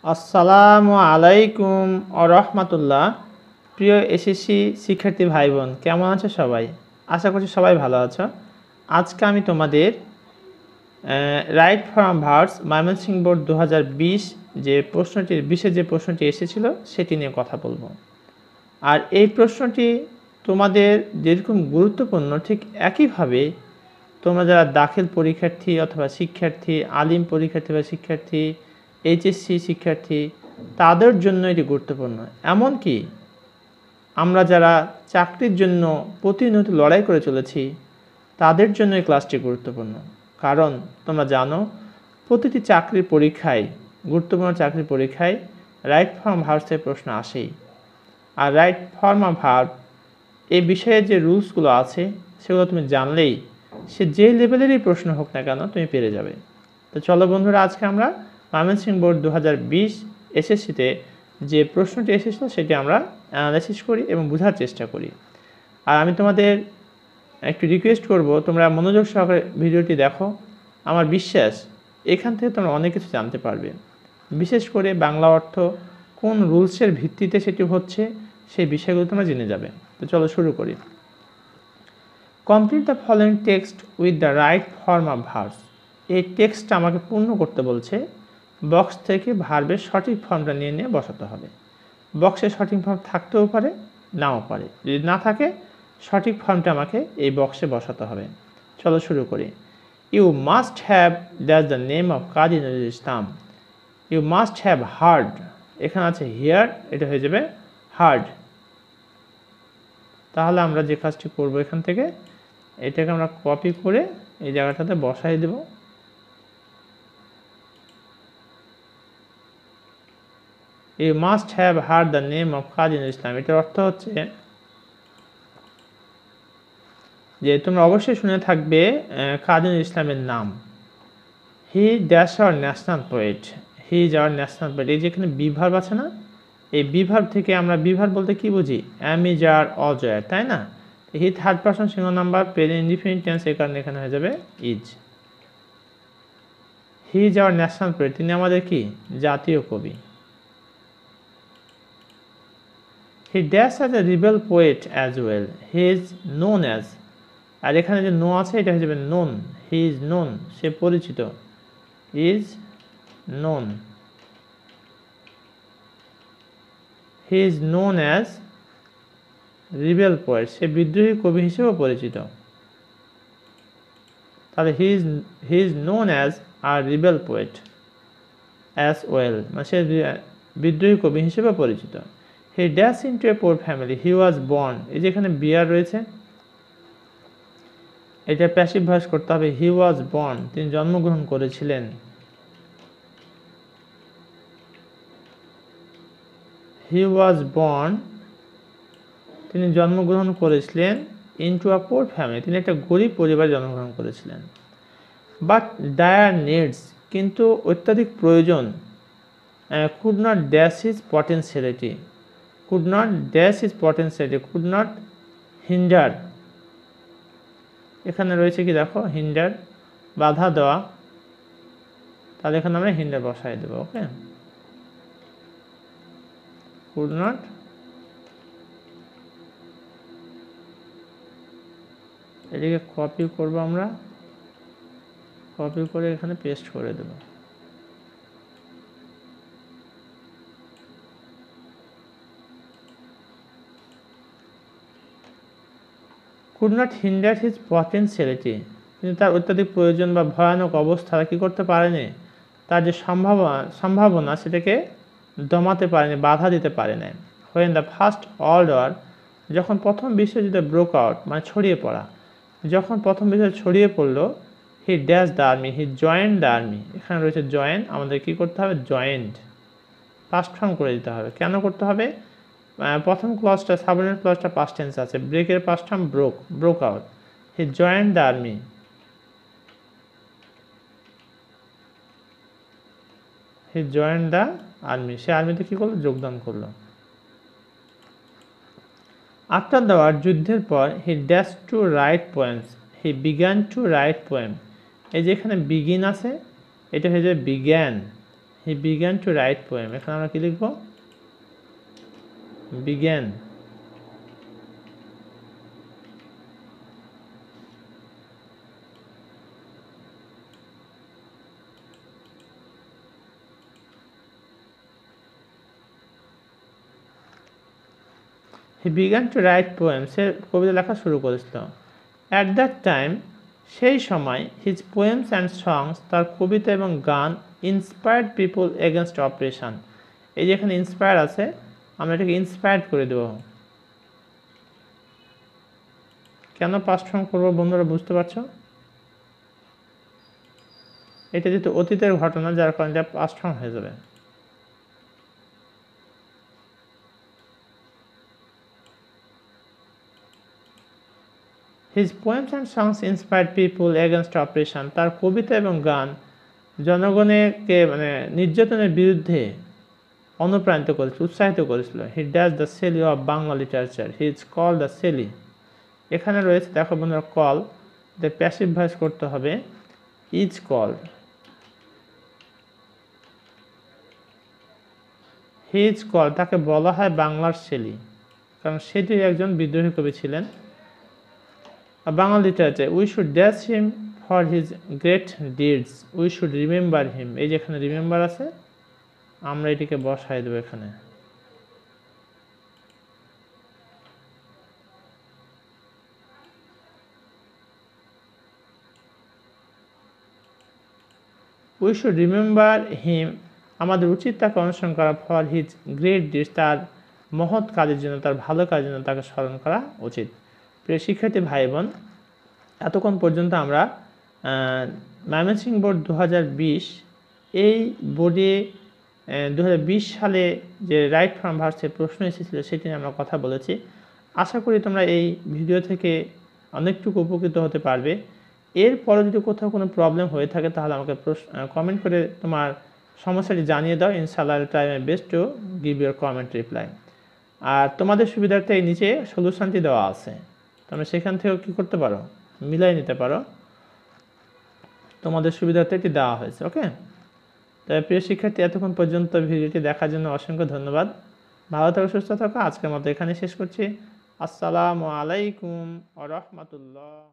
আসসালামু আলাইকুম ওয়া রাহমাতুল্লাহ। প্রিয় এসএসসি শিক্ষার্থী ভাই বোন, কেমন আছো সবাই? আশা করছি সবাই ভালো আছো। আজকে আমি তোমাদের right form verbs Mymensingh board 2020 যে প্রশ্নটির বিশেষ যে প্রশ্নটি এসেছিল সেটি নিয়ে কথা বলবো। আর এই প্রশ্নটি তোমাদের যেরকম গুরুত্বপূর্ণ ঠিক একইভাবে তোমরা যারা দাখিল পরীক্ষার্থী অথবা শিক্ষার্থী, আলিম পরীক্ষার্থী বা শিক্ষার্থী, এইচএসসি শিক্ষার্থী, তাদের জন্য এটি গুরুত্বপূর্ণ। এমনকি আমরা যারা চাকরির জন্য প্রতিনিয়ত লড়াই করে চলেছি তাদের জন্য এই ক্লাসটি গুরুত্বপূর্ণ। কারণ তোমরা জানো প্রতিটি চাকরির পরীক্ষায়, গুরুত্বপূর্ণ চাকরির পরীক্ষায় রাইট ফর্ম ভার্বসের প্রশ্ন আসেই। আর রাইট ফর্ম ভার্ব এই বিষয়ে যে রুলসগুলো আছে সেগুলো তুমি জানলেই সে যে লেভেলেরই প্রশ্ন হোক না কেন তুমি পেরে যাবে। তো চলো বন্ধুরা, আজকে আমরা ময়মনসিংহ বোর্ড 2020 এসএসসিতে যে প্রশ্নটি এসেছিল সেটি আমরা অ্যানালাইসিস করি এবং বোঝার চেষ্টা করি। আর আমি তোমাদের একটু রিকোয়েস্ট করব, তোমরা মনোযোগ সহকারে ভিডিওটি দেখো। আমার বিশ্বাস এখান থেকে তোমরা অনেক কিছু জানতে পারবে, বিশেষ করে বাংলা অর্থ কোন রুলসের ভিত্তিতে সেটি হচ্ছে সেই বিষয়গুলো তোমরা জেনে যাবে। তো চলো শুরু করি। Complete the following text with the right form of verbs. এই টেক্সটটা আমাকে পূর্ণ করতে বলছে। বক্স থেকে ভার্বের সঠিক ফর্মটা নিয়ে নিয়ে বসাতে হবে। বক্সে সঠিক ফর্ম থাকতেও পারে, নাও পারে। যদি না থাকে, সঠিক ফর্মটা আমাকে এই বক্সে বসাতে হবে। চলো শুরু করি। You must have, that's the name of Kazi Nazrul Islam. You must have heard, এখানে আছে হিয়ার, এটা হয়ে যাবে হার্ড। তাহলে আমরা যে কাজটি করব, এখান থেকে এটাকে আমরা কপি করে এই জায়গাটাতে বসাই দেব। You must have heard the name of Kazi Nazrul Islam, এটার অর্থ হচ্ছে যে তোমরা অবশ্যই শুনে থাকবে কাজী নজরুল ইসলামের নাম। He dash our national poet, he is our national poet. এই যেখানে বি ভার্ব আছে না, এই বি ভার্ব থেকে আমরা বি ভার্ব বলতে কি বুঝি? অ্যাম, ইজ, আর, অজয়, তাই না? He third person singular number, present indefinite tense, এই কারণে এখানে হয়ে যাবে is. He is our national poet, তিনি আমাদের কি জাতীয় কবি। He dash as a rebel poet as well, he is known as, আর এখানে যে নো আছে এটা হয়ে যাবে নোন। হি ইজ নোন, সে পরিচিত। Is known, he is known as rebel poet, সে বিদ্রোহী কবি হিসেবেও পরিচিত। তাহলে he is known as R rebel poet as well, মানে সে বিদ্রোহী কবি হিসেবে পরিচিত। He dash into a poor family, he was born, এই যেখানে বিয়ার রয়েছে এটা প্যাসিভ ভয়েস করতে হবে। হি ওয়াজ বর্ন, তিনি জন্মগ্রহণ করেছিলেন। হি ওয়াজ বর্ন, তিনি জন্মগ্রহণ করেছিলেন। ইনটু আ পোর ফ্যামিলি, তিনি একটা গরিব পরিবারে জন্মগ্রহণ করেছিলেন। বাট ডায়ার নিডস, কিন্তু অত্যাধিক প্রয়োজন। Could not dash his potentiality, could not dash his potentiality, could not hinder, এখানে রয়েছে কি দেখো, হিন্ডার, বাধা দেওয়া। তাহলে এখানে আমরা হিন্ডার বসাই দেবো। ওকে, কুড নট, এটিকে কপি করব, আমরা কপি করে এখানে পেস্ট করে দেব। Could not hinder his potentiality, কিন্তু তার অত্যাধিক প্রয়োজন বা ভয়ানক অবস্থা কি করতে পারেনি, তার যে সম্ভাবনা সেটাকে দমাতে পারেনি, বাধা দিতে পারে না। When the first world war, যখন প্রথম বিশ্বযুদ্ধ ব্রোক আউট, মানে ছড়িয়ে পড়া, যখন প্রথম বিশ্বযুদ্ধ ছড়িয়ে পড়লো, he dash the army, he joined the army, এখানে রয়েছে জয়েন, আমাদের কি করতে হবে? জয়েন্ট, পাস্ট ফর্ম করে দিতে হবে। কেন করতে হবে? প্রথম ক্লজটা, সাবঅর্ডিনেট ক্লজটা পাস্ট টেন্স আছে, ব্রেকের past form broke, broke out. He joined the army, he joined the army, সে আর্মিতে কি করলো? যোগদান করলো। আফটার দ্য ওয়ার, যুদ্ধের পর, he dash to write poems, he began to write poem, এই যে এখানে বিগিন আছে এটা হয়ে যাবে began, he began to write poem, এখানে আমরা কি লিখব? Began. He began to write poem, সে কবিতা লেখা শুরু করেছিল। অ্যাট দ্যাট টাইম, সেই সময়, হিজ পোয়েমস অ্যান্ড সংস, তার কবিতা এবং গান, ইন্সপায়ার্ড পিপল এগেনস্ট অপারেশন। এই যে এখানে ইন্সপায়ার আছে, আমরা এটাকে ইন্সপায়ার্ড করে দেব। কেন পাস্ট ফর্ম করবো বন্ধুরা, বুঝতে পারছো? এটা যেহেতু অতীতের ঘটনা, যার কারণে এটা পাস্ট ফর্ম হয়ে যাবে। His poems and songs inspired people against oppression. তার কবিতা এবং গান জনগণকে নির্যাতনের বিরুদ্ধে অনুপ্রাণিত করেছিল, উৎসাহিত করেছিল। He does the Shelley of Bangla literature. He is called the Shelley. এখানে রয়েছে, দেখো বন্ধুরা, কল, প্যাসিভ ভয়েস করতে হবে, is called. He is called, তাকে বলা হয় বাংলার শেলি, কারণ সেটি একজন বিদ্রোহী কবি ছিলেন। Bangla literature, we should dash him for his great deeds, we should remember him. এই যে এখানে রিমেম্বার আছে, আমরা এটিকে বসাই দেবো এখানে। উই শুড রিমেম্বার হিম, আমাদের উচিত তাকে অনুসরণ করা, ফর হিজ গ্রেট ডিডস, তার মহৎ কাজের জন্য, তার ভালো কাজের জন্য তাকে স্মরণ করা উচিত। প্রিয় শিক্ষার্থী ভাই বোন, এতক্ষণ পর্যন্ত আমরা ময়মনসিংহ বোর্ড 2020 এই বোর্ডে 2020 সালে যে রাইট ফ্রম ভার্বসের প্রশ্ন এসেছিল সেটি নিয়ে আমরা কথা বলেছি। আশা করি তোমরা এই ভিডিও থেকে অনেকটুকু উপকৃত হতে পারবে। এরপরে যদি কোথাও কোনো প্রবলেম হয়ে থাকে তাহলে আমাকে কমেন্ট করে তোমার সমস্যাটি জানিয়ে দাও। ইনশাআল্লাহ try my best to give your comment reply. আর তোমাদের সুবিধার্থে এই নিচে সলিউশনটি দেওয়া আছে, তোমরা সেখান থেকেও কী করতে পারো, মিলাই নিতে পারো। তোমাদের সুবিধার্থে এটি দেওয়া হয়েছে। ওকে, তবে প্রিয় শিক্ষার্থী, এতক্ষণ পর্যন্ত ভিডিওটি দেখার জন্য অসংখ্য ধন্যবাদ। ভালো থাকো, সুস্থ থাকো। আজকের মতো এখানে শেষ করছি। আসসালামু আলাইকুম ওয়া রাহমাতুল্লাহ।